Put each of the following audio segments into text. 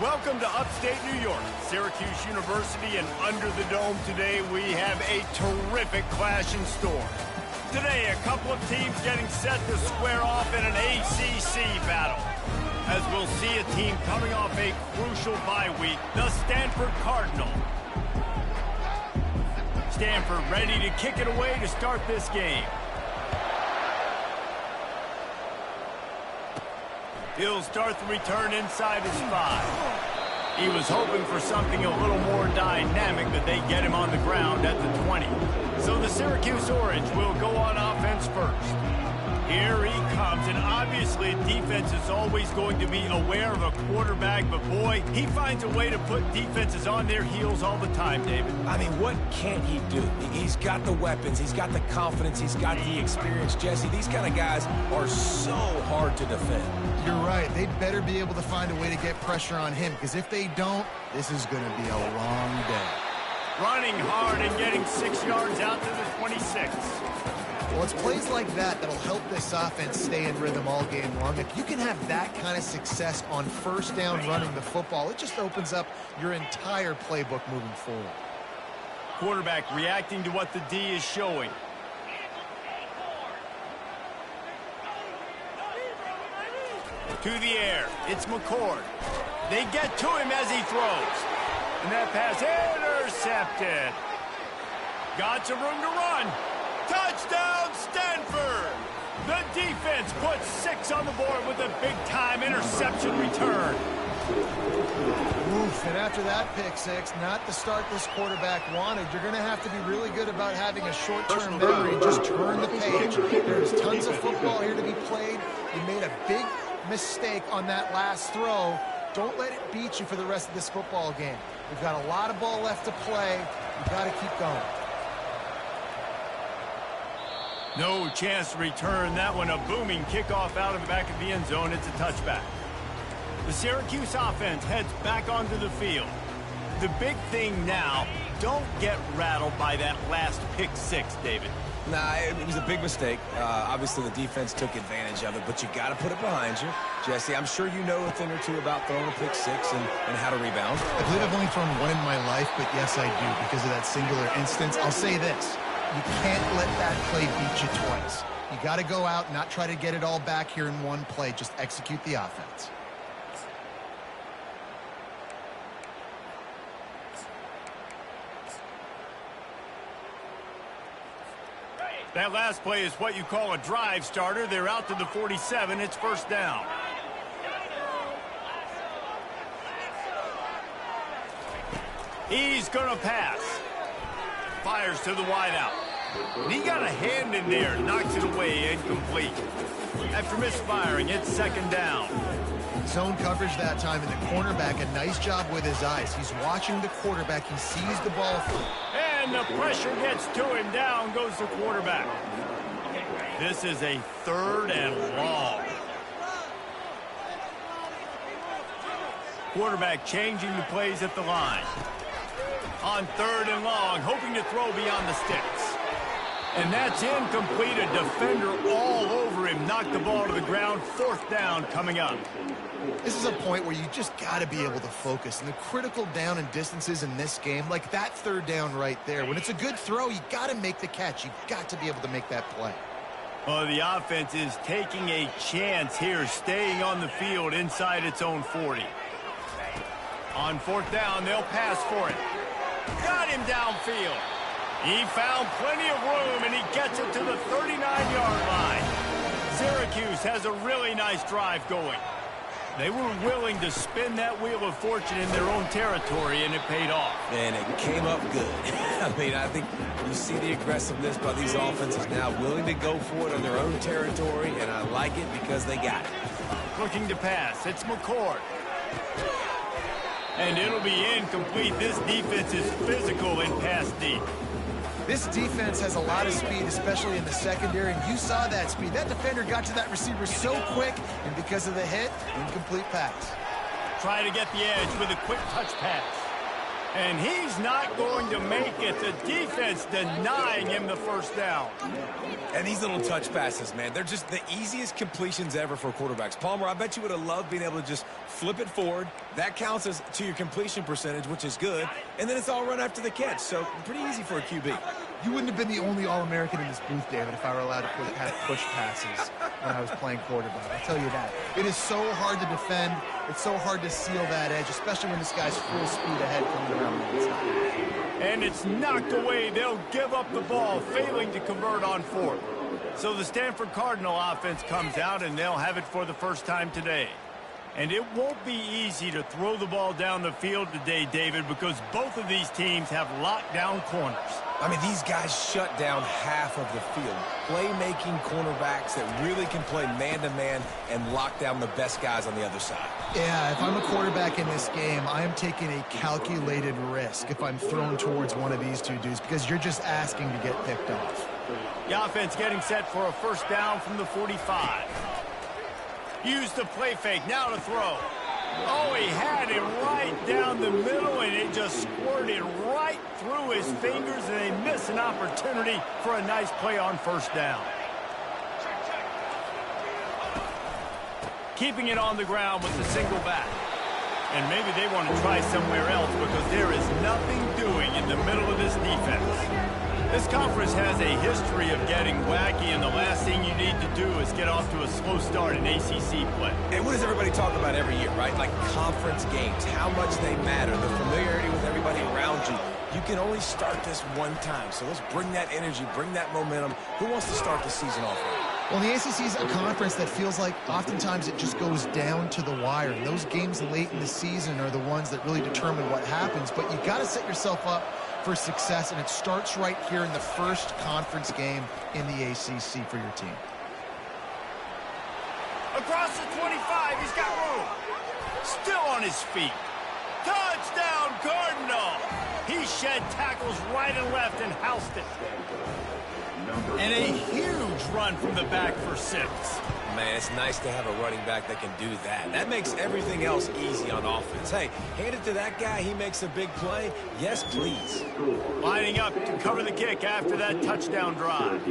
Welcome to upstate New York, Syracuse University, and under the dome today we have a terrific clash in store. Today, a couple of teams getting set to square off in an ACC battle. As we'll see a team coming off a crucial bye week, the Stanford Cardinal. Stanford ready to kick it away to start this game. He'll start the return inside his 5. He was hoping for something a little more dynamic, but they get him on the ground at the 20. So the Syracuse Orange will go on offense first. Here he comes, and obviously defense is always going to be aware of a quarterback, but boy, he finds a way to put defenses on their heels all the time, David. I mean, what can't he do? He's got the weapons, he's got the confidence, he's got the experience. Jesse, these kind of guys are so hard to defend. You're right. They better be able to find a way to get pressure on him, because if they don't, this is going to be a long day. Running hard and getting 6 yards out to the 26. Well, it's plays like that that'll help this offense stay in rhythm all game long. If you can have that kind of success on first down running the football, it just opens up your entire playbook moving forward. Quarterback reacting to what the D is showing. To the air, it's McCord. They get to him as he throws. And that pass intercepted. Got some room to run. Touchdown, Stanford! The defense puts 6 on the board with a big-time interception return. Oof, and after that pick 6, not the start this quarterback wanted. You're going to have to be really good about having a short-term memory and just turn the page. There's tons of football here to be played. You made a big mistake on that last throw. Don't let it beat you for the rest of this football game. We've got a lot of ball left to play. You've got to keep going. No chance to return that one. A booming kickoff out of the back of the end zone. It's a touchback. The Syracuse offense heads back onto the field. The big thing now, don't get rattled by that last pick 6, David. Nah, it was a big mistake. Obviously, the defense took advantage of it, but you got to put it behind you. Jesse, I'm sure you know a thing or two about throwing a pick 6 and how to rebound. I believe I've only thrown one in my life, but yes, I do, because of that singular instance. I'll say this. You can't let that play beat you twice. You got to go out and not try to get it all back here in one play. Just execute the offense. That last play is what you call a drive starter. They're out to the 47. It's first down. He's going to pass. Fires to the wideout. And he got a hand in there. Knocks it away. Incomplete. After misfiring, it's second down. Zone coverage that time, and the cornerback, a nice job with his eyes. He's watching the quarterback. He sees the ball. And the pressure gets to him. Down goes the quarterback. This is a 3rd and long. Quarterback changing the plays at the line. On 3rd and long, hoping to throw beyond the sticks. And that's incomplete. A defender all over him. Knocked the ball to the ground. 4th down coming up. This is a point where you just got to be able to focus. And the critical down and distances in this game, like that 3rd down right there, when it's a good throw, you got to make the catch. You got to be able to make that play. Well, the offense is taking a chance here, staying on the field inside its own 40. On 4th down, they'll pass for it. Got him downfield. He found plenty of room, and he gets it to the 39-yard line. Syracuse has a really nice drive going. They were willing to spin that wheel of fortune in their own territory, and it paid off. And it came up good. I mean, I think you see the aggressiveness by these offenses now, willing to go for it on their own territory, and I like it because they got it. Looking to pass. It's McCord. And it'll be incomplete. This defense is physical in pass deep. This defense has a lot of speed, especially in the secondary, and you saw that speed. That defender got to that receiver so quick, and because of the hit, incomplete pass. Try to get the edge with a quick touch pass. And he's not going to make it. The defense denying him the first down. And these little touch passes, man, they're just the easiest completions ever for quarterbacks. Palmer, I bet you would have loved being able to just flip it forward. That counts as to your completion percentage, which is good. And then it's all run after the catch. So pretty easy for a QB. You wouldn't have been the only All-American in this booth, David, if I were allowed to have push passes when I was playing quarterback. I'll tell you that. It is so hard to defend. It's so hard to seal that edge, especially when this guy's full speed ahead coming around the inside. And it's knocked away. They'll give up the ball, failing to convert on fourth. So the Stanford Cardinal offense comes out, and they'll have it for the first time today. And it won't be easy to throw the ball down the field today, David, because both of these teams have lockdown corners. I mean, these guys shut down half of the field. Playmaking cornerbacks that really can play man-to-man and lock down the best guys on the other side. Yeah, if I'm a quarterback in this game, I am taking a calculated risk if I'm thrown towards one of these two dudes because you're just asking to get picked off. The offense getting set for a first down from the 45. Use the play fake, now to throw. Oh, he had it right down the middle, and it just squirted right through his fingers, and they miss an opportunity for a nice play on first down. Keeping it on the ground with the single back. And maybe they want to try somewhere else because there is nothing doing in the middle of this defense. This conference has a history of getting wacky, and the last thing you need to do is get off to a slow start in ACC play. And what does everybody talk about every year, right? Like conference games, how much they matter, the familiarity with everybody around you. You can only start this one time, so let's bring that energy, bring that momentum. Who wants to start the season off right? Well, the ACC is a conference that feels like oftentimes it just goes down to the wire. And those games late in the season are the ones that really determine what happens. But you got to set yourself up for success, and it starts right here in the first conference game in the ACC for your team. Across the 25, he's got room. Still on his feet. Touchdown, Cardinal! He shed tackles right and left and housed it. And a huge run from the back for 6. Man, it's nice to have a running back that can do that. That makes everything else easy on offense. Hey, hand it to that guy. He makes a big play. Yes, please. Lining up to cover the kick after that touchdown drive.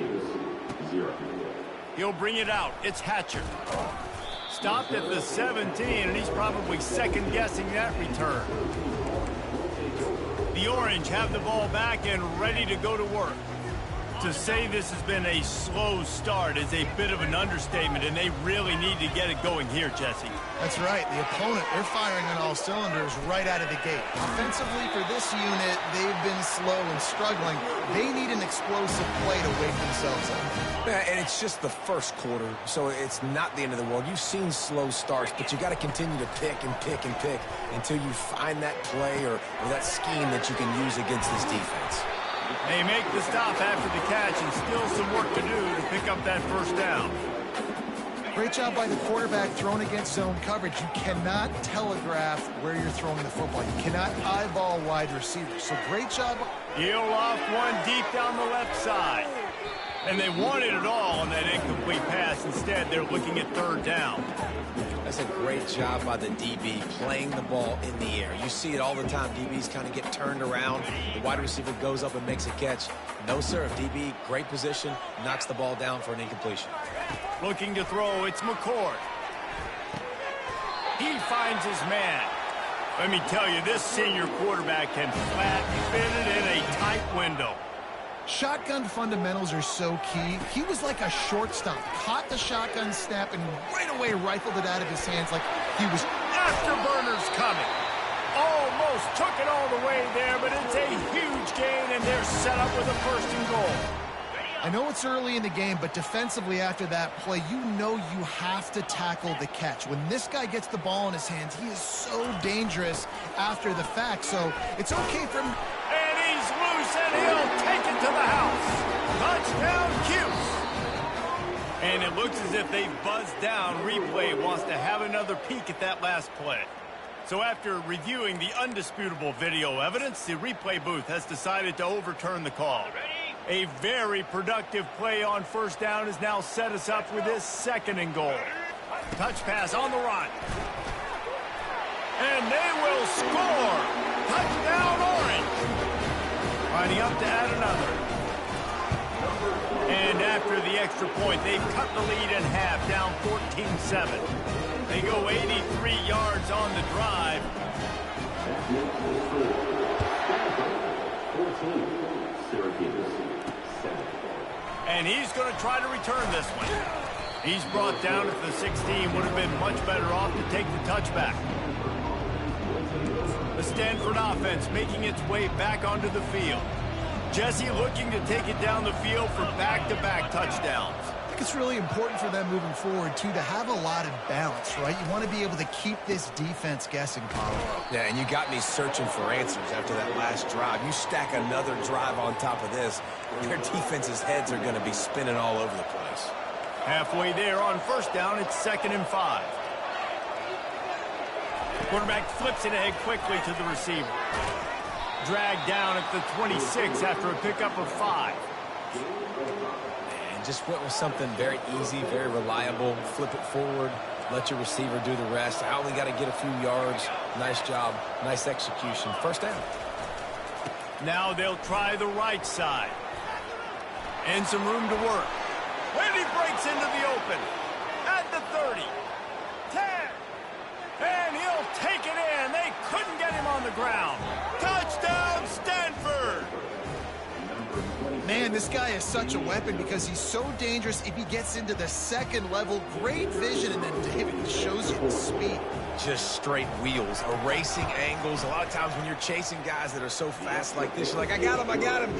He'll bring it out. It's Hatcher. Stopped at the 17, and he's probably second-guessing that return. The Orange have the ball back and ready to go to work. To say this has been a slow start is a bit of an understatement, and they really need to get it going here, Jesse. That's right. The opponent, they're firing on all cylinders right out of the gate. Offensively, for this unit, they've been slow and struggling. They need an explosive play to wake themselves up. Yeah, and it's just the first quarter, so it's not the end of the world. You've seen slow starts, but you got to continue to pick and pick and pick until you find that play or that scheme that you can use against this defense. They make the stop after the catch, and still some work to do to pick up that first down. Great job by the quarterback thrown against zone coverage. You cannot telegraph where you're throwing the football. You cannot eyeball wide receivers. So great job. He'll off one deep down the left side. And they wanted it all on that incomplete pass. Instead, they're looking at third down. That's a great job by the DB playing the ball in the air. You see it all the time. DBs kind of get turned around. The wide receiver goes up and makes a catch. No, sir. DB, great position, knocks the ball down for an incompletion. Looking to throw, it's McCord. He finds his man. Let me tell you, this senior quarterback can flat fit it in a tight window. Shotgun fundamentals are so key. He was like a shortstop. Caught the shotgun snap and right away rifled it out of his hands like he was afterburners coming. Almost took it all the way there, but it's a huge gain, and they're set up with a first and goal. I know it's early in the game, but defensively after that play, you know you have to tackle the catch. When this guy gets the ball in his hands, he is so dangerous after the fact. So it's okay for him. And he's loose, and he'll take it to the house. Touchdown, Cuse. And it looks as if they've buzzed down. Replay wants to have another peek at that last play. So after reviewing the undisputable video evidence, the replay booth has decided to overturn the call. A very productive play on first down has now set us up with this second and goal. Touch pass on the run. And they will score. Touchdown, Orange. lining up to add another. And after the extra point, they've cut the lead in half, down 14-7. They go 83 yards on the drive. And he's going to try to return this one. He's brought down at the 16. Would have been much better off to take the touchback. The Stanford offense making its way back onto the field. Jesse looking to take it down the field for back-to-back touchdowns. I think it's really important for them moving forward, too, to have a lot of balance, right? You want to be able to keep this defense guessing, Paulo. Yeah, and you got me searching for answers after that last drive. You stack another drive on top of this, their defense's heads are going to be spinning all over the place. Halfway there on first down, it's 2nd and 5. Quarterback flips it ahead quickly to the receiver. Dragged down at the 26 after a pickup of 5. And just went with something very easy, very reliable. Flip it forward, let your receiver do the rest. I only got to get a few yards. Nice job, nice execution. First down. Now they'll try the right side. And some room to work. When he breaks into the open. At the 30. 10. And he'll take it in. They couldn't get him on the ground. Touchdown, Stanford! Man, this guy is such a weapon because he's so dangerous if he gets into the second level. Great vision, and then David shows you the speed. Just straight wheels, erasing angles. A lot of times when you're chasing guys that are so fast like this, you're like, I got him.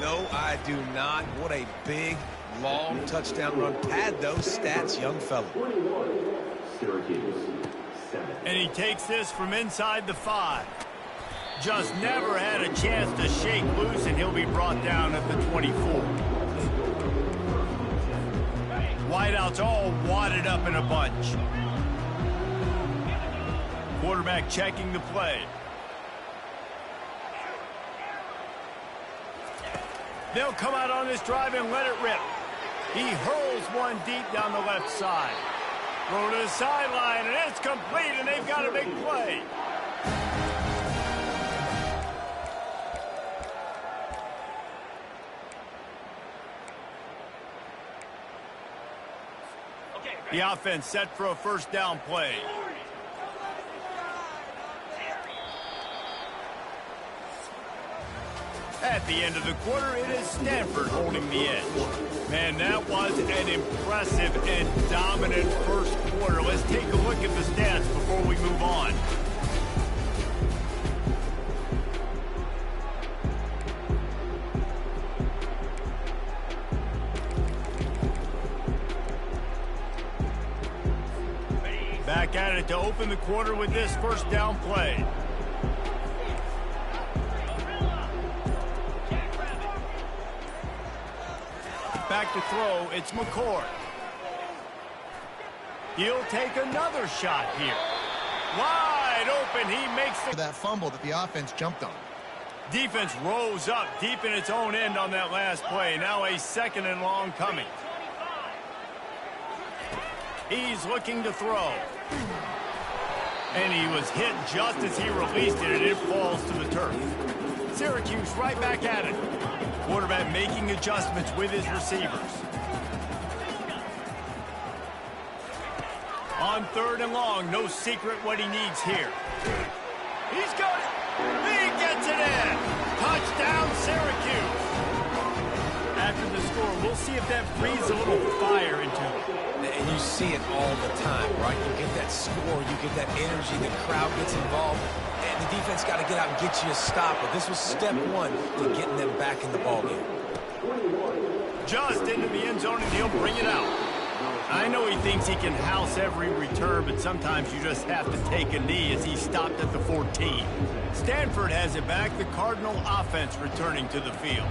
No, I do not. What a big, long touchdown run. Pad those stats, young fella. And he takes this from inside the 5. Just never had a chance to shake loose, and he'll be brought down at the 24. Wideouts all wadded up in a bunch. Quarterback checking the play. They'll come out on this drive and let it rip. He hurls one deep down the left side. Throw to the sideline, and it's complete, and they've got a big play. The offense set for a first down play. At the end of the quarter, it is Stanford holding the edge. Man, that was an impressive and dominant first quarter. Let's take a look at the stats before we move on. Back at it to open the quarter with this first down play. Back to throw, it's McCord. He'll take another shot here. Wide open, he makes that fumble that the offense jumped on. Defense rose up deep in its own end on that last play. Now a 2nd and long coming. He's looking to throw. And he was hit just as he released it, and it falls to the turf. Syracuse right back at it. Quarterback making adjustments with his receivers. On 3rd and long, no secret what he needs here. He's got it. He gets it in. Touchdown, Syracuse. After the score, we'll see if that breathes a little fire into him. And you see it all the time, right? You get that score, you get that energy, the crowd gets involved, and the defense got to get out and get you a stop. But this was step one to getting them back in the ballgame. Just into the end zone, and he'll bring it out. I know he thinks he can house every return, but sometimes you just have to take a knee as he stopped at the 14. Stanford has it back, the Cardinal offense returning to the field.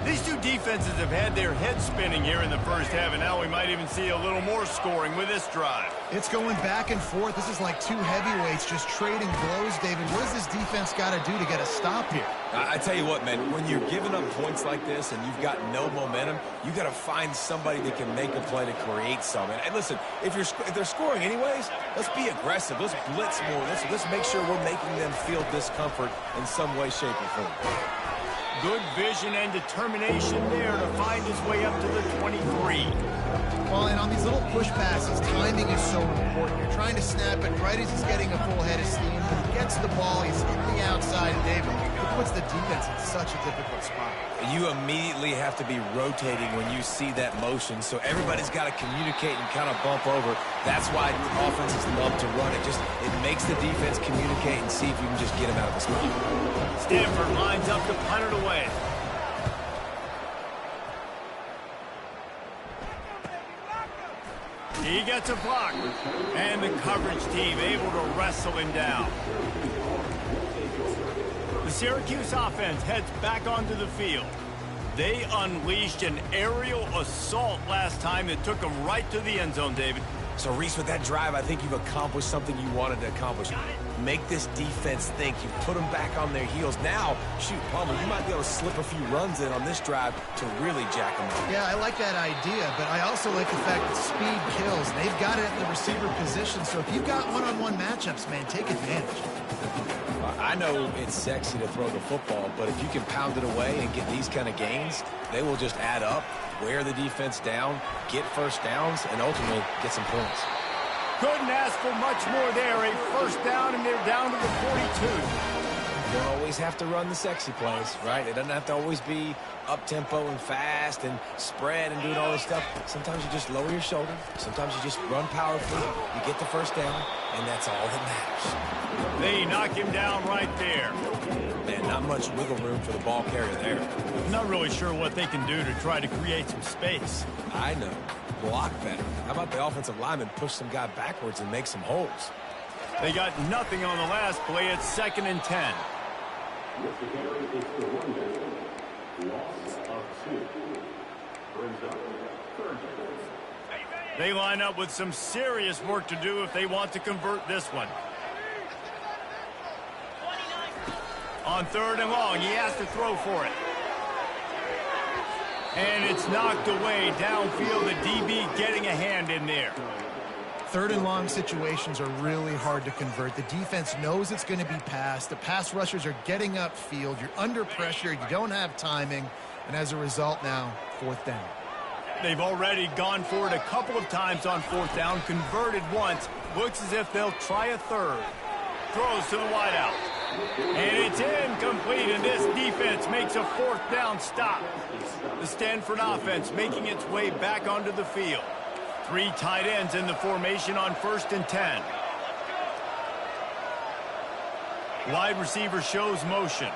These two defenses have had their heads spinning here in the first half, and now we might even see a little more scoring with this drive. It's going back and forth. This is like two heavyweights just trading blows, David. What does this defense got to do to get a stop here? I tell you what, man, when you're giving up points like this and you've got no momentum, you got to find somebody that can make a play to create some. And listen, if they're scoring anyways, let's be aggressive. Let's blitz more. Let's make sure we're making them feel discomfort in some way, shape, or form. Good vision and determination there to find his way up to the 23. Well, and on these little push passes, timing is so important. You're trying to snap it right as he's getting a full head of steam. When he gets the ball, he's hitting the outside, and David, it puts the defense in such a difficult spot. You immediately have to be rotating when you see that motion, so everybody's got to communicate and kind of bump over. That's why offenses love to run it. It makes the defense communicate and see if you can just get him out of the spot. Stanford lines up to punt it away. He gets a block, and the coverage team able to wrestle him down. The Syracuse offense heads back onto the field. They unleashed an aerial assault last time that took them right to the end zone, David. So, Reese, with that drive, I think you've accomplished something you wanted to accomplish. Make this defense think. You put them back on their heels. Now, shoot, Palmer, you might be able to slip a few runs in on this drive to really jack them up. Yeah, I like that idea, but I also like the fact that speed kills. They've got it at the receiver position, so if you've got one-on-one matchups, man, take advantage. I know it's sexy to throw the football, but if you can pound it away and get these kind of gains, they will just add up, wear the defense down, get first downs, and ultimately get some points. Couldn't ask for much more there. A first down, and they're down to the 42. You don't always have to run the sexy plays, right? It doesn't have to always be up-tempo and fast and spread and doing all this stuff. Sometimes you just lower your shoulder. Sometimes you just run powerfully. You get the first down, and that's all that matters. They knock him down right there. Man, not much wiggle room for the ball carrier there. I'm not really sure what they can do to try to create some space. I know. Block better. How about the offensive lineman push some guy backwards and make some holes? They got nothing on the last play. It's 2nd and 10. They line up with some serious work to do if they want to convert this one. On 3rd and long, he has to throw for it. And it's knocked away downfield. The DB getting a hand in there. 3rd and long situations are really hard to convert. The defense knows it's going to be passed. The pass rushers are getting upfield. You're under pressure. You don't have timing. And as a result now, 4th down. They've already gone for it a couple of times on 4th down, converted once. Looks as if they'll try a 3rd. Throws to the wideout. And it's incomplete, and this defense makes a 4th down stop. The Stanford offense making its way back onto the field. 3 tight ends in the formation on 1st and 10. Wide receiver shows motion.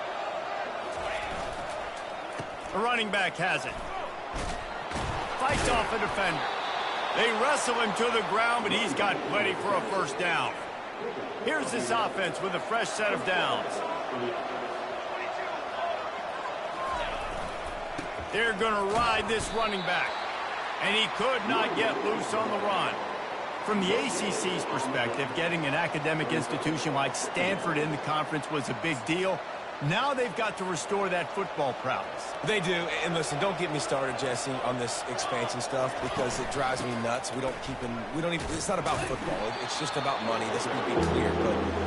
The running back has it. Fights off a defender. They wrestle him to the ground, but he's got plenty for a 1st down. Here's this offense with a fresh set of downs. They're going to ride this running back. And he could not get loose on the run. From the ACC's perspective, getting an academic institution like Stanford in the conference was a big deal. Now they've got to restore that football prowess. They do. And listen, don't get me started, Jesse, on this expansion stuff because it drives me nuts. It's not about football. It's just about money. This would be clear.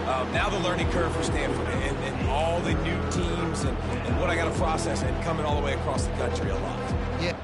But now the learning curve for Stanford and all the new teams and what I got to process and coming all the way across the country a lot. Yeah.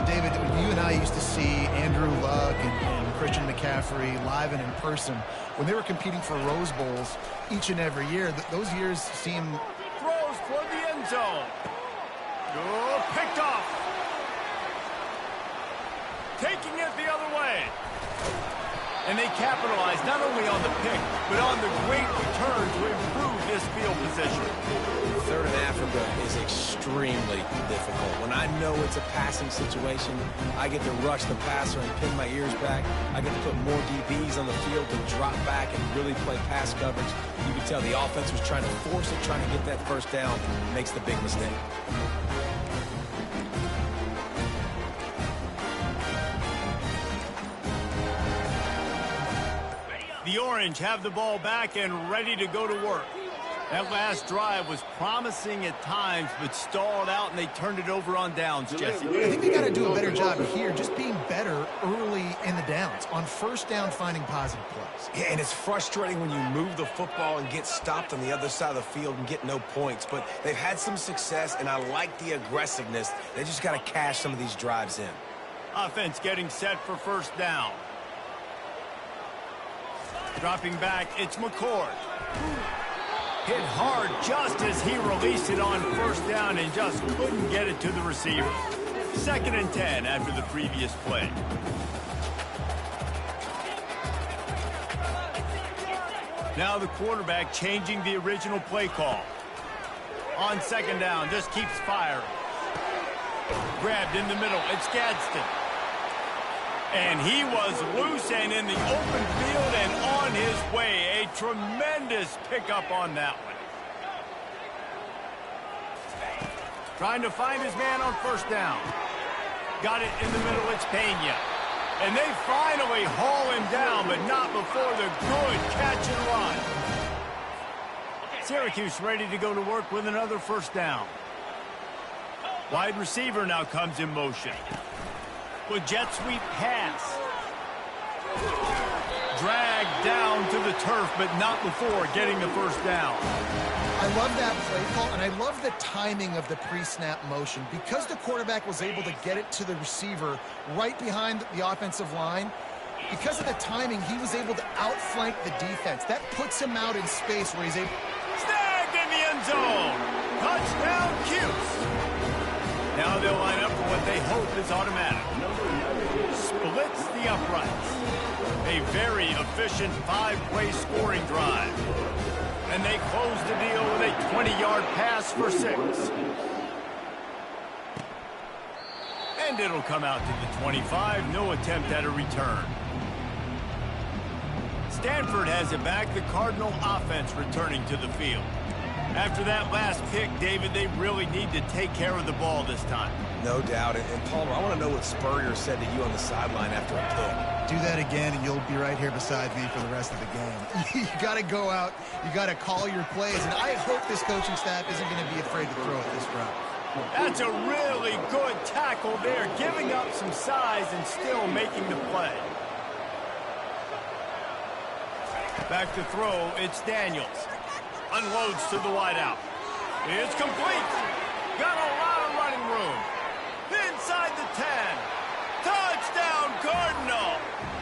David, you and I used to see Andrew Luck and Christian McCaffrey live and in person when they were competing for Rose Bowls each and every year. Those years seem... Throws for the end zone. Oh, picked off. Taking it the other way. And they capitalize not only on the pick, but on the great return to improve this field position. 3rd and after Africa is extremely difficult. When I know it's a passing situation, I get to rush the passer and pin my ears back. I get to put more DBs on the field to drop back and really play pass coverage. You can tell the offense was trying to force it, trying to get that first down, makes the big mistake. The Orange have the ball back and ready to go to work. That last drive was promising at times, but stalled out, and they turned it over on downs, Jesse. I think they got to do a better job here, just being better early in the downs, on first down finding positive plays. Yeah, and it's frustrating when you move the football and get stopped on the other side of the field and get no points, but they've had some success, and I like the aggressiveness. They just got to cash some of these drives in. Offense getting set for first down. Dropping back, it's McCord. Hit hard just as he released it on first down and just couldn't get it to the receiver. 2nd and 10 after the previous play. Now the quarterback changing the original play call. On 2nd down, just keeps firing. Grabbed in the middle, it's Gadsden. And he was loose and in the open field and on his way. A tremendous pickup on that one. Trying to find his man on first down. Got it in the middle, it's Pena. And they finally haul him down, but not before the good catch and run. Syracuse ready to go to work with another first down. Wide receiver now comes in motion. With jet sweep pass. Dragged down to the turf, but not before getting the first down. I love that play call, and I love the timing of the pre-snap motion. Because the quarterback was able to get it to the receiver right behind the offensive line, because of the timing, he was able to outflank the defense. That puts him out in space where he's able... Snagged in the end zone. Touchdown, Cuse. Now they'll line up for what they hope is automatic. Splits the uprights. A very efficient 5-play scoring drive. And they close the deal with a 20-yard pass for 6. And it'll come out to the 25. No attempt at a return. Stanford has it back. The Cardinal offense returning to the field. After that last pick, David, they really need to take care of the ball this time. No doubt. And Palmer, I want to know what Spurrier said to you on the sideline after a pick. Do that again, and you'll be right here beside me for the rest of the game. You got to go out. You got to call your plays. And I hope this coaching staff isn't going to be afraid to throw it this route. That's a really good tackle there, giving up some size and still making the play. Back to throw, it's Daniels. Unloads to the wideout. It's complete. Got a lot of running room. Inside the 10. Touchdown, Cardinal.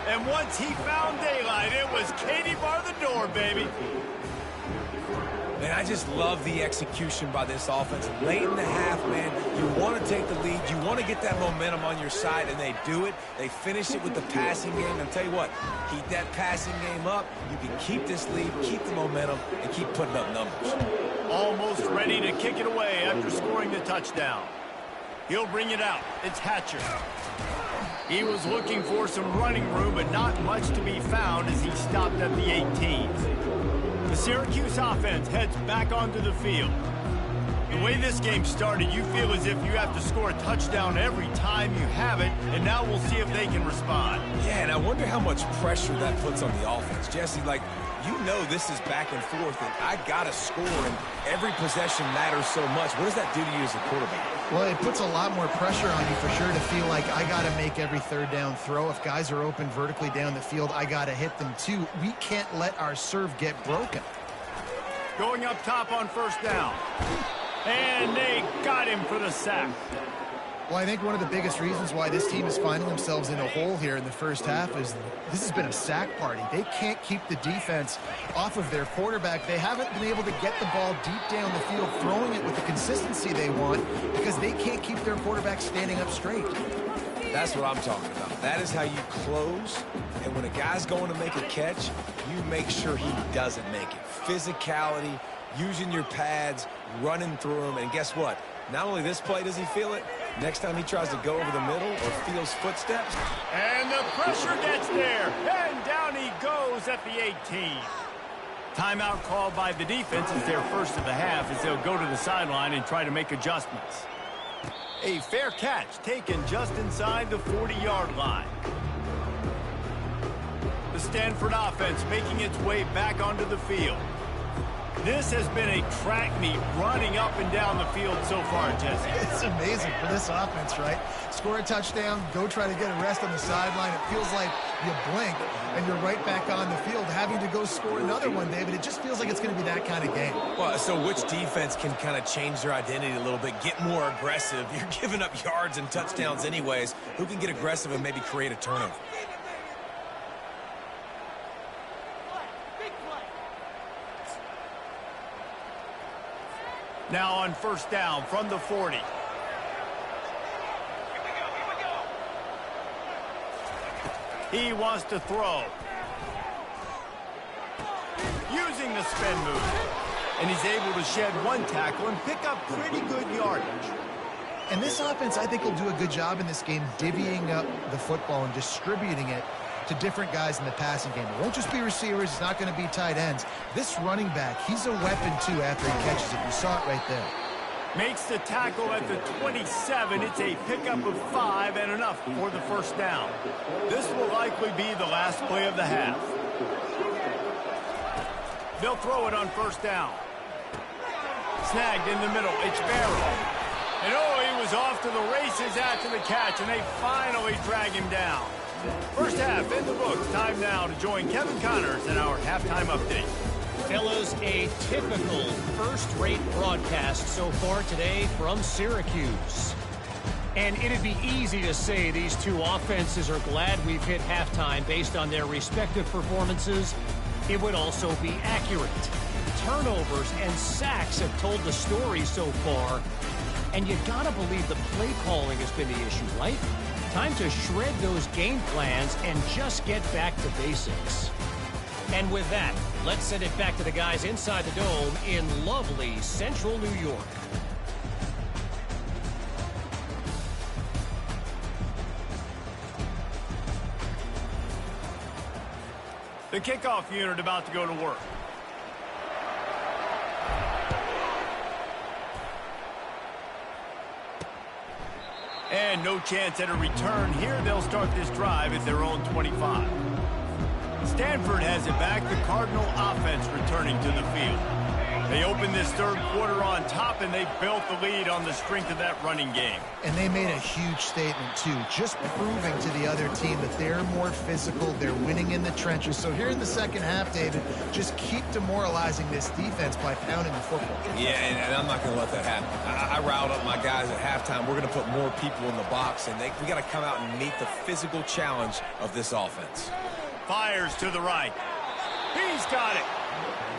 And once he found daylight, it was Katie bar the door, baby. Man, I just love the execution by this offense. Late in the half, man, you want to take the lead. You want to get that momentum on your side, and they do it. They finish it with the passing game. And I'll tell you what, keep that passing game up. You can keep this lead, keep the momentum, and keep putting up numbers. Almost ready to kick it away after scoring the touchdown. He'll bring it out. It's Hatcher. He was looking for some running room, but not much to be found as he stopped at the 18. The Syracuse offense heads back onto the field. The way this game started, you feel as if you have to score a touchdown every time you have it, and now we'll see if they can respond. Yeah, and I wonder how much pressure that puts on the offense. Jesse, like, you know this is back and forth, and I got to score, and every possession matters so much. What does that do to you as a quarterback? Well, it puts a lot more pressure on you for sure to feel like I got to make every third down throw. If guys are open vertically down the field, I got to hit them too. We can't let our serve get broken. Going up top on first down. And they got him for the sack. Well, I think one of the biggest reasons why this team is finding themselves in a hole here in the first half is this has been a sack party. They can't keep the defense off of their quarterback. They haven't been able to get the ball deep down the field, throwing it with the consistency they want because they can't keep their quarterback standing up straight. That's what I'm talking about. That is how you close, and when a guy's going to make a catch, you make sure he doesn't make it. Physicality, using your pads, running through them, and guess what? Not only this play does he feel it, next time he tries to go over the middle or feels footsteps. And the pressure gets there, and down he goes at the 18. Timeout called by the defense is their first of the half as they'll go to the sideline and try to make adjustments. A fair catch taken just inside the 40-yard line. The Stanford offense making its way back onto the field. This has been a track meet running up and down the field so far, Jesse. It's amazing for this offense, right? Score a touchdown, go try to get a rest on the sideline. It feels like you blink and you're right back on the field having to go score another one, David. It just feels like it's going to be that kind of game. Well, so which defense can kind of change their identity a little bit, get more aggressive? You're giving up yards and touchdowns anyways. Who can get aggressive and maybe create a turnover? Now on first down from the 40. He wants to throw. Using the spin move. And he's able to shed one tackle and pick up pretty good yardage. And this offense, I think, will do a good job in this game divvying up the football and distributing it to different guys in the passing game. It won't just be receivers. It's not going to be tight ends. This running back, he's a weapon, too, after he catches it. You saw it right there. Makes the tackle at the 27. It's a pickup of 5 and enough for the first down. This will likely be the last play of the half. They'll throw it on first down. Snagged in the middle. It's Barrow. And he was off to the races after the catch, and they finally drag him down. First half in the books. Time now to join Kevin Connors in our halftime update. Fellas, a typical first-rate broadcast so far today from Syracuse. And it'd be easy to say these two offenses are glad we've hit halftime based on their respective performances. It would also be accurate. Turnovers and sacks have told the story so far. And you gotta believe the play calling has been the issue, right? Time to shred those game plans and just get back to basics. And with that, let's send it back to the guys inside the dome in lovely central New York. The kickoff unit about to go to work. And no chance at a return here. They'll start this drive at their own 25. Stanford has it back. The Cardinal offense returning to the field. They open this third quarter on top, and they built the lead on the strength of that running game. And they made a huge statement, too, just proving to the other team that they're more physical, they're winning in the trenches. So here in the second half, David, just keep demoralizing this defense by pounding the football. Yeah, and I'm not going to let that happen. I riled up my guys at halftime. We're going to put more people in the box, and we got to come out and meet the physical challenge of this offense. Fires to the right. He's got it.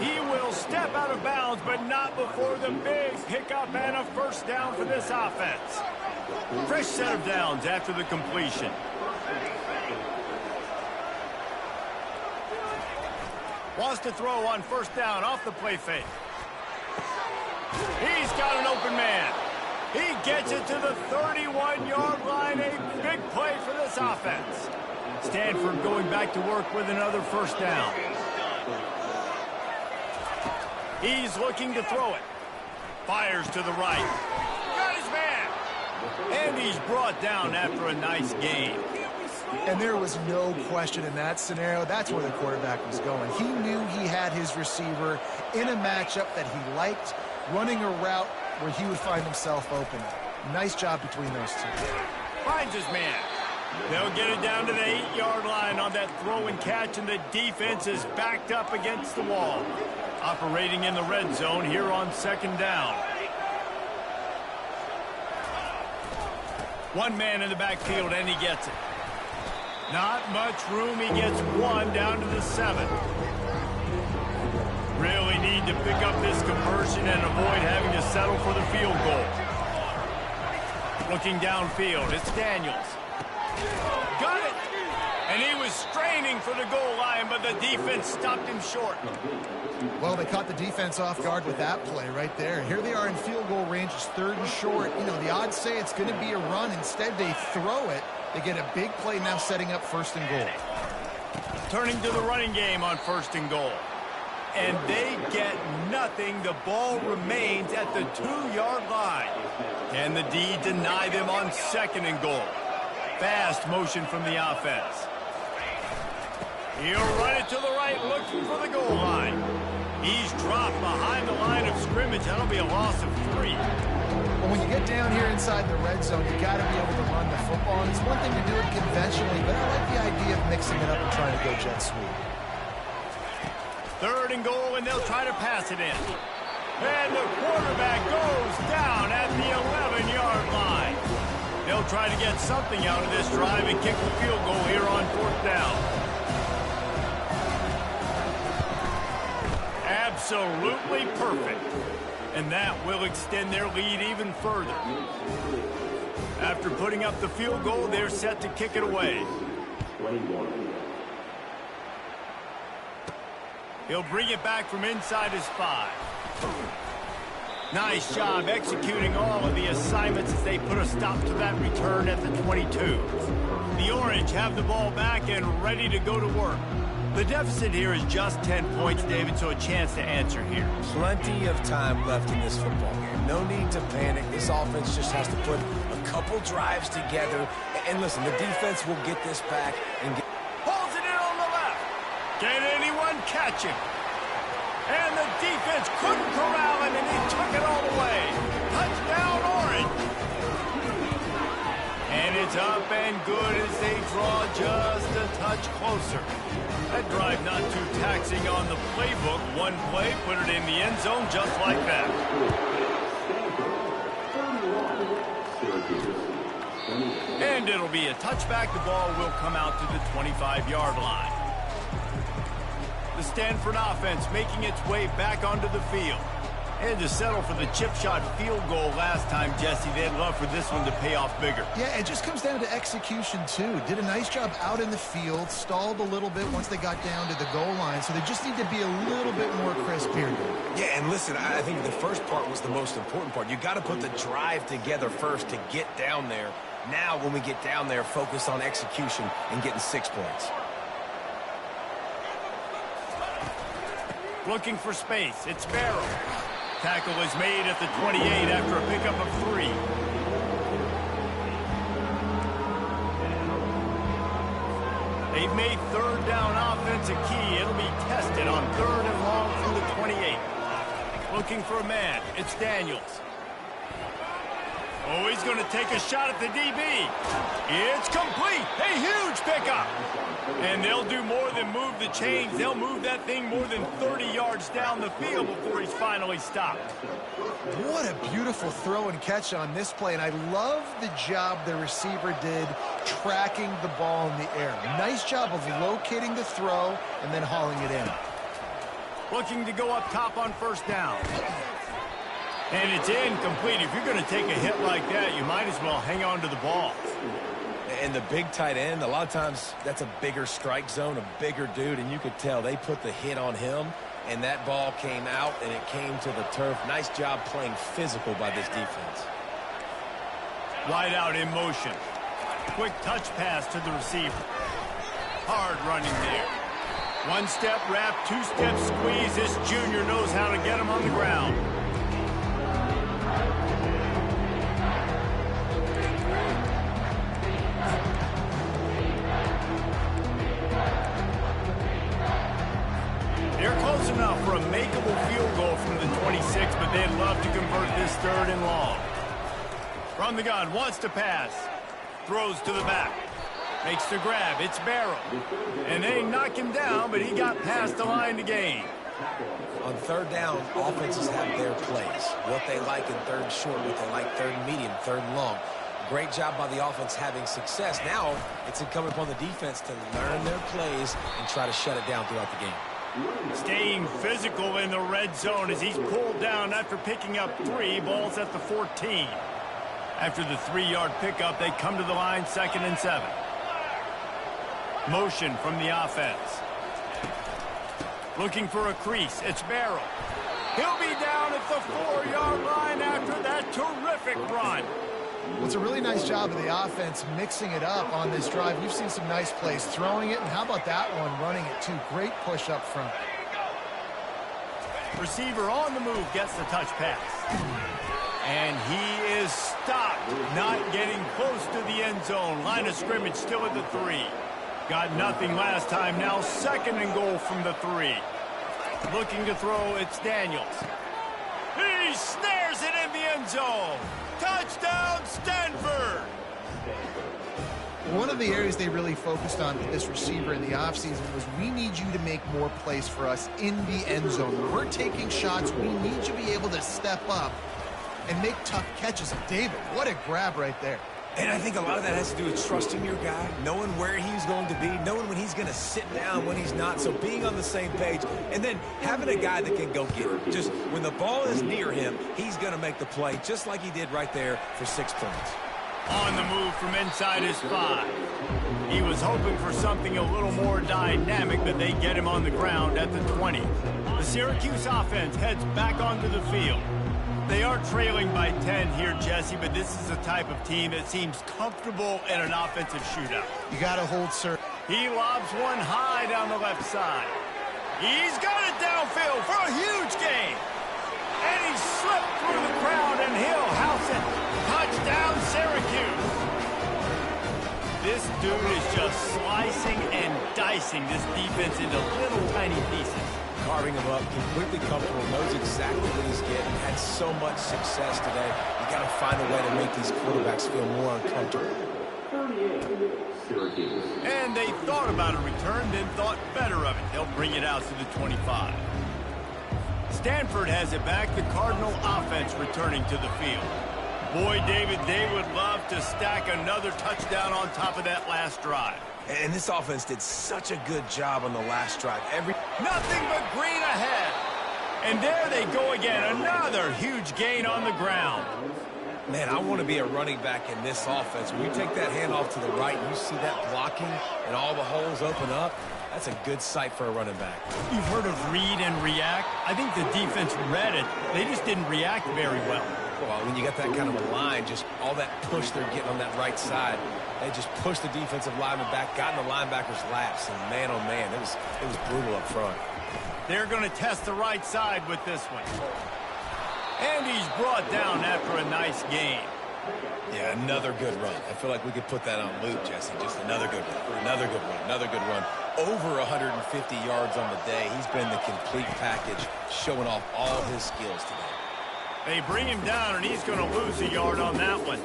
He will step out of bounds, but not before the big pickup and a first down for this offense. Fresh set of downs after the completion. Wants to throw on first down off the play fake. He's got an open man. He gets it to the 31-yard line. A big play for this offense. Stanford going back to work with another first down. He's looking to throw it. Fires to the right. Got his man. And he's brought down after a nice gain. And there was no question in that scenario. That's where the quarterback was going. He knew he had his receiver in a matchup that he liked, running a route where he would find himself open. Nice job between those two. Finds his man. They'll get it down to the 8-yard line on that throw and catch, and the defense is backed up against the wall. Operating in the red zone here on second down. One man in the backfield, and he gets it. Not much room. He gets one down to the 7. Really need to pick up this conversion and avoid having to settle for the field goal. Looking downfield, it's Daniels. Got it! And he was straining for the goal line, but the defense stopped him short. Well, they caught the defense off guard with that play right there. Here they are in field goal range. It's 3rd and short. You know, the odds say it's going to be a run. Instead, they throw it. They get a big play now setting up 1st and goal. Turning to the running game on 1st and goal. And they get nothing. The ball remains at the 2-yard line. Can the D deny them on 2nd and goal? Fast motion from the offense. He'll run it to the right, looking for the goal line. He's dropped behind the line of scrimmage. That'll be a loss of 3. Well, when you get down here inside the red zone, you got to be able to run the football. And it's one thing to do it conventionally, but I like the idea of mixing it up and trying to go jet sweep. 3rd and goal, and they'll try to pass it in. And the quarterback goes down at the 11-yard line. They'll try to get something out of this drive and kick the field goal here on 4th down. Absolutely perfect. And that will extend their lead even further. After putting up the field goal, they're set to kick it away. He'll bring it back from inside his 5. Nice job executing all of the assignments as they put a stop to that return at the 22. The Orange have the ball back and ready to go to work. The deficit here is just 10 points, David, so a chance to answer here. Plenty of time left in this football game. No need to panic. This offense just has to put a couple drives together. And listen, the defense will get this back and get... Pulls it in on the left. Can anyone catch him? And the defense couldn't corral him, and he took it all the way. Touchdown, Orange. And it's up and good as they draw just a touch closer. That drive not too taxing on the playbook. One play, put it in the end zone just like that. And it'll be a touchback. The ball will come out to the 25-yard line. The Stanford offense making its way back onto the field. And to settle for the chip shot field goal last time, Jesse, they'd love for this one to pay off bigger. Yeah, it just comes down to execution, too. Did a nice job out in the field, stalled a little bit once they got down to the goal line, so they just need to be a little bit more crisp here. Yeah, and listen, I think the first part was the most important part. You got to put the drive together first to get down there. Now, when we get down there, focus on execution and getting 6 points. Looking for space. It's Barrow. Tackle is made at the 28 after a pickup of 3. They've made 3rd down offense a key. It'll be tested on 3rd and long from the 28. Looking for a man. It's Daniels. Oh, he's going to take a shot at the DB. It's complete. A huge pickup. And they'll do more than move the chains. They'll move that thing more than 30 yards down the field before he's finally stopped. What a beautiful throw and catch on this play. And I love the job the receiver did tracking the ball in the air. Nice job of locating the throw and then hauling it in. Looking to go up top on 1st down. And it's incomplete. If you're going to take a hit like that, you might as well hang on to the ball. And the big tight end, a lot of times that's a bigger strike zone, a bigger dude, and you could tell they put the hit on him, and that ball came out, and it came to the turf. Nice job playing physical by this defense. Wide out in motion. Quick touch pass to the receiver. Hard running there. 1-step wrap, 2-step squeeze. This junior knows how to get him on the ground. They're close enough for a makeable field goal from the 26, but they'd love to convert this 3rd and long. From the gun, wants to pass. Throws to the back. Makes the grab. It's Barrow. And they knock him down, but he got past the line to gain. On 3rd down, offenses have their plays. What they like in 3rd short, what they like 3rd medium, 3rd long. Great job by the offense having success. Now it's incumbent upon the defense to learn their plays and try to shut it down throughout the game. Staying physical in the red zone as he's pulled down after picking up 3. Balls at the 14. After the 3-yard pickup, they come to the line 2nd and 7. Motion from the offense. Looking for a crease. It's Barrow. He'll be down at the 4-yard line after that terrific run. Well, it's a really nice job of the offense mixing it up on this drive. You've seen some nice plays throwing it, and how about that one running it too? Great push up front. Receiver on the move gets the touch pass. And he is stopped, not getting close to the end zone. Line of scrimmage still at the 3. Got nothing last time, now 2nd and goal from the 3. Looking to throw, it's Daniels. He snares it in the end zone. Touchdown, Stanford! One of the areas they really focused on with this receiver in the offseason was we need you to make more plays for us in the end zone. When we're taking shots, we need you to be able to step up and make tough catches. And David, what a grab right there. And I think a lot of that has to do with trusting your guy, knowing where he's going to be, knowing when he's going to sit down, when he's not. So being on the same page, and then having a guy that can go get it. Just when the ball is near him, he's going to make the play, just like he did right there for 6 points. On the move from inside his 5. He was hoping for something a little more dynamic, but they get him on the ground at the 20. The Syracuse offense heads back onto the field. They are trailing by 10 here, Jesse, but this is a type of team that seems comfortable in an offensive shootout. You got to hold, sir. He lobs one high down the left side. He's got it downfield for a huge gain. And he slipped through the crowd, and he'll house it. Touchdown, Syracuse. This dude is just slicing and dicing this defense into little tiny pieces. Carving him up, completely comfortable, knows exactly what he's getting, had so much success today. You got to find a way to make these quarterbacks feel more uncomfortable. And they thought about a return, then thought better of it. They'll bring it out to the 25. Stanford has it back, the Cardinal offense returning to the field. Boy, David, they would love to stack another touchdown on top of that last drive. And this offense did such a good job on the last drive. Nothing but green ahead. And there they go again, another huge gain on the ground. Man, I want to be a running back in this offense. When you take that handoff to the right, you see that blocking and all the holes open up. That's a good sight for a running back. You've heard of read and react. I think the defense read it. They just didn't react very well. Well, when you got that kind of a line, just all that push they're getting on that right side, they just pushed the defensive lineman back, got in the linebacker's laps, and man, oh man, it was brutal up front. They're going to test the right side with this one. And he's brought down after a nice gain. Yeah, another good run. I feel like we could put that on loop, Jesse. Just another good run, another good run, another good run. Over 150 yards on the day. He's been the complete package, showing off all his skills today. They bring him down, and he's going to lose a yard on that one.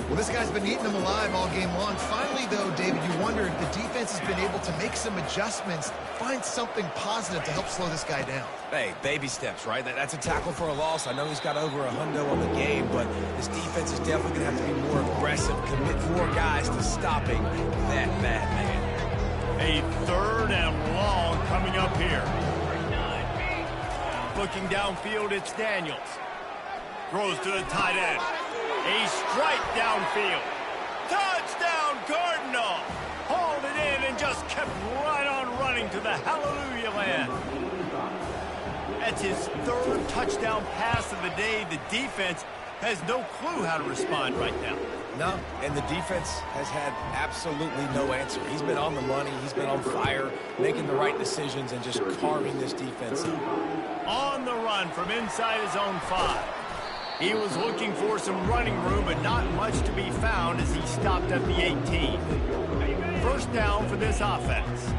Well, this guy's been eating them alive all game long. Finally, though, David, you wonder if the defense has been able to make some adjustments, find something positive to help slow this guy down. Hey, baby steps, right? That's a tackle for a loss. I know he's got over $100 on the game, but this defense is definitely going to have to be more aggressive, commit more guys to stopping that bad man. A 3rd and long coming up here. Looking downfield, it's Daniels. Throws to the tight end. A strike downfield. Touchdown, Cardinal! Hauled it in and just kept right on running to the hallelujah land. That's his 3rd touchdown pass of the day. The defense has no clue how to respond right now. No, and the defense has had absolutely no answer. He's been on the money. He's been on fire, making the right decisions and just carving this defense up. On the run from inside his own 5. He was looking for some running room, but not much to be found as he stopped at the 18. 1st down for this offense.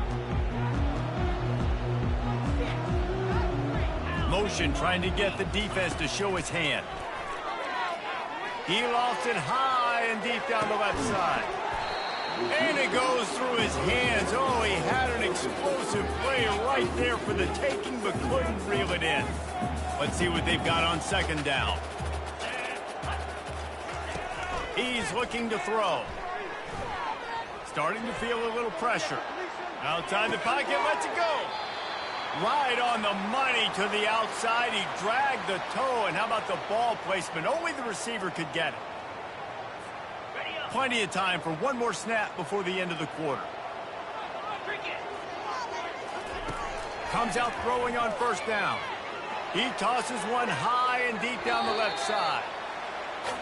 Motion trying to get the defense to show his hand. He lofts it high and deep down the left side. And it goes through his hands. Oh, he had an explosive play right there for the taking, but couldn't reel it in. Let's see what they've got on 2nd down. He's looking to throw. Starting to feel a little pressure. Outside the pocket, lets it go. Right on the money to the outside. He dragged the toe, and how about the ball placement? Only the receiver could get it. Plenty of time for one more snap before the end of the quarter. Comes out throwing on first down. He tosses one high and deep down the left side.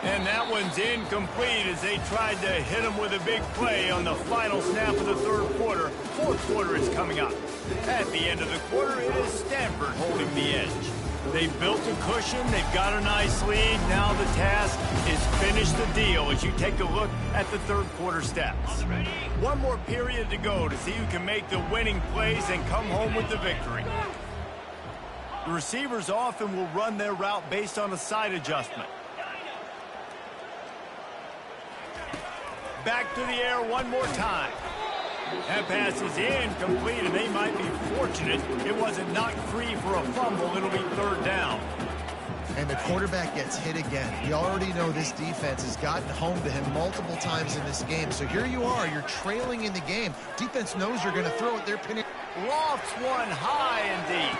And that one's incomplete as they tried to hit him with a big play on the final snap of the third quarter. Fourth quarter is coming up. At the end of the quarter, it is Stanford holding the edge. They've built a cushion. They've got a nice lead. Now the task is finish the deal as you take a look at the third quarter stats. One more period to go to see who can make the winning plays and come home with the victory. The receivers often will run their route based on a side adjustment. Back to the air one more time. That pass is incomplete, and they might be fortunate it wasn't knocked free for a fumble. It'll be third down. And the quarterback gets hit again. We already know this defense has gotten home to him multiple times in this game. So here you are, you're trailing in the game. Defense knows you're going to throw it. They're pinning. Lofts one high and deep.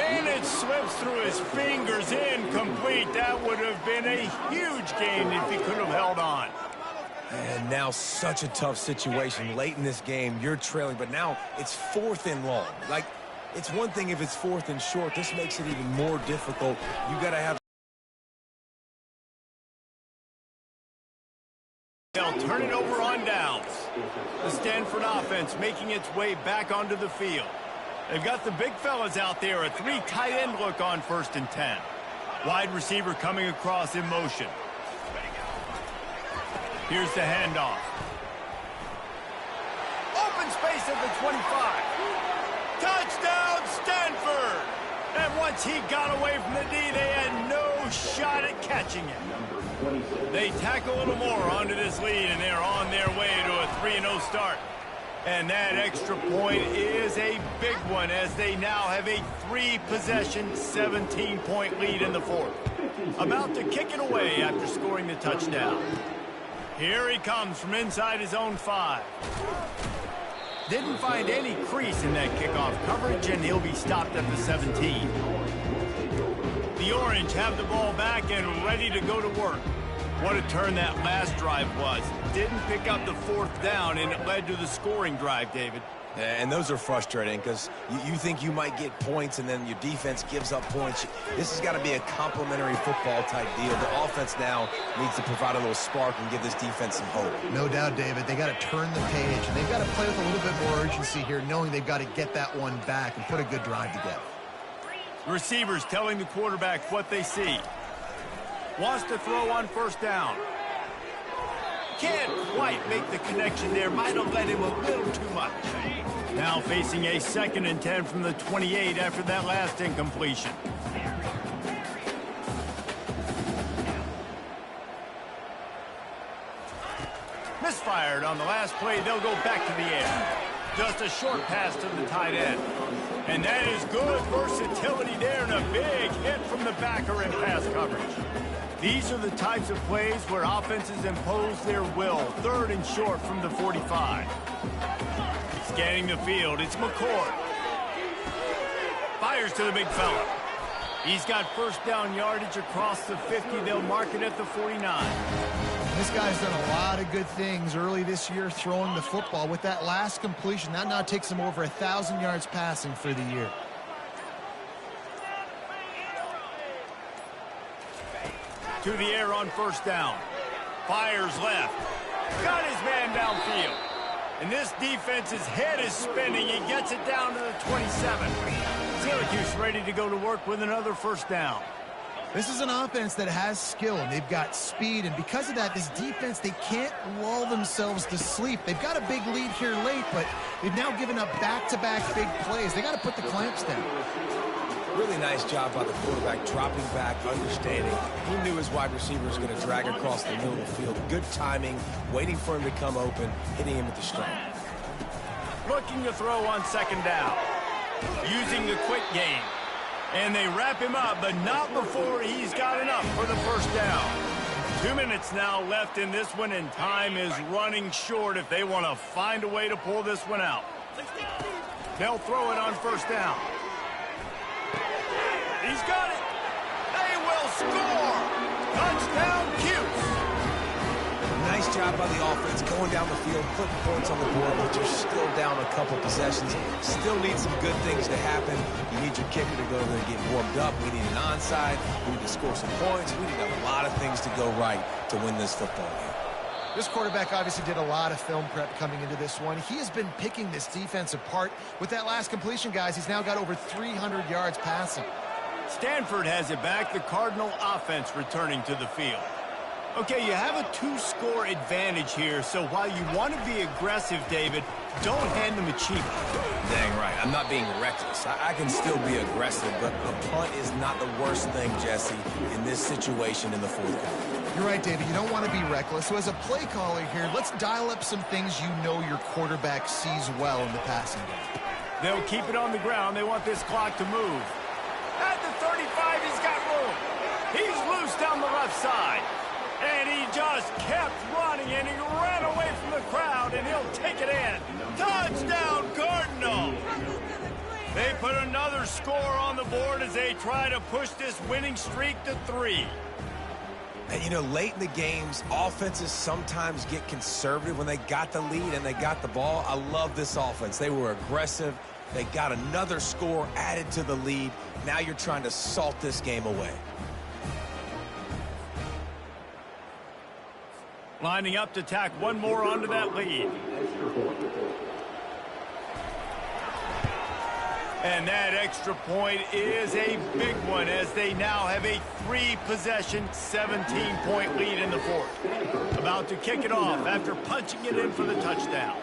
And it slips through his fingers, incomplete. That would have been a huge gain if he could have held on. And now such a tough situation. Late in this game, you're trailing, but now it's fourth and long. Like, it's one thing if it's fourth and short. This makes it even more difficult. You got to have... They'll turn it over on downs. The Stanford offense making its way back onto the field. They've got the big fellas out there, a three tight end look on 1st and 10. Wide receiver coming across in motion. Here's the handoff. Open space at the 25. Touchdown, Stanford! And once he got away from the D, they had no shot at catching him. They tack a little more onto this lead, and they're on their way to a 3-0 start. And that extra point is a big one as they now have a 3-possession, 17-point lead in the fourth. About to kick it away after scoring the touchdown. Here he comes from inside his own 5. Didn't find any crease in that kickoff coverage, and he'll be stopped at the 17. The Orange have the ball back and ready to go to work. What a turn that last drive was. Didn't pick up the 4th down, and it led to the scoring drive, David. And those are frustrating because you think you might get points and then your defense gives up points. This has got to be a complementary football type deal. The offense now needs to provide a little spark and give this defense some hope. No doubt, David. They got to turn the page, and they've got to play with a little bit more urgency here, knowing they've got to get that one back and put a good drive together. Receivers telling the quarterback what they see. Wants to throw on 1st down. Can't quite make the connection there. Might have led him a little too much. Now facing a 2nd and 10 from the 28 after that last incompletion. Misfired on the last play. They'll go back to the air. Just a short pass to the tight end. And that is good versatility there and a big hit from the backer in pass coverage. These are the types of plays where offenses impose their will. 3rd and short from the 45. Scanning the field, it's McCord. Fires to the big fella. He's got 1st down yardage across the 50. They'll mark it at the 49. This guy's done a lot of good things early this year throwing the football. With that last completion, that now takes him over 1,000 yards passing for the year. To the air on 1st down. Fires left. Got his man downfield. And this defense's head is spinning. He gets it down to the 27. Syracuse ready to go to work with another 1st down. This is an offense that has skill, and they've got speed, and because of that, this defense, they can't lull themselves to sleep. They've got a big lead here late, but they've now given up back-to-back big plays. They got to put the clamps down. Really nice job by the quarterback, dropping back, understanding. He knew his wide receiver was going to drag across the middle of the field. Good timing, waiting for him to come open, hitting him with the strength. Looking to throw on 2nd down. Using the quick game. And they wrap him up, but not before he's got enough for the 1st down. 2 minutes now left in this one, and time is running short if they want to find a way to pull this one out. They'll throw it on 1st down. He's got it. They will score. Touchdown, Cuse. Nice job by the offense going down the field, putting points on the board, but you're still down a couple possessions. Still need some good things to happen. You need your kicker to go over there and get warmed up. We need an onside. We need to score some points. We need a lot of things to go right to win this football game. This quarterback obviously did a lot of film prep coming into this one. He has been picking this defense apart. With that last completion, guys, he's now got over 300 yards passing. Stanford has it back. The Cardinal offense returning to the field. Okay, you have a 2-score advantage here, so while you want to be aggressive, David, don't hand them a cheap one. Dang right. I'm not being reckless. I can still be aggressive, but a punt is not the worst thing, Jesse, in this situation in the fourth quarter. You're right, David. You don't want to be reckless. So as a play caller here, let's dial up some things you know your quarterback sees well in the passing game. They'll keep it on the ground. They want this clock to move. At the 35, he's got room. He's loose down the left side. And he just kept running, and he ran away from the crowd, and he'll take it in. Touchdown, Cardinal! They put another score on the board as they try to push this winning streak to 3. And, you know, late in the games, offenses sometimes get conservative when they got the lead and they got the ball. I love this offense. They were aggressive. They got another score added to the lead. Now you're trying to salt this game away. Lining up to tack one more onto that lead. And that extra point is a big one as they now have a 3-possession, 17-point lead in the fourth. About to kick it off after punching it in for the touchdown.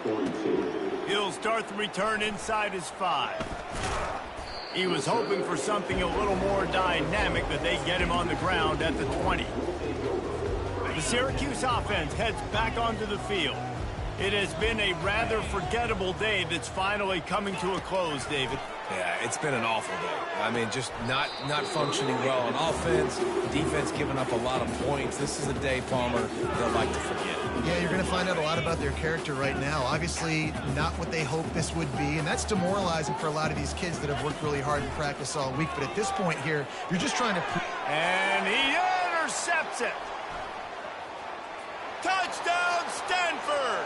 He'll start the return inside his 5. He was hoping for something a little more dynamic, but they get him on the ground at the 20. The Syracuse offense heads back onto the field. It has been a rather forgettable day that's finally coming to a close, David. Yeah, it's been an awful day. I mean, just not functioning well on offense. Defense giving up a lot of points. This is a day, Palmer, they'll like to forget. Yeah, you're going to find out a lot about their character right now. Obviously, not what they hoped this would be, and that's demoralizing for a lot of these kids that have worked really hard in practice all week. But at this point here, you're just trying to... And he intercepts it. Touchdown, Stanford!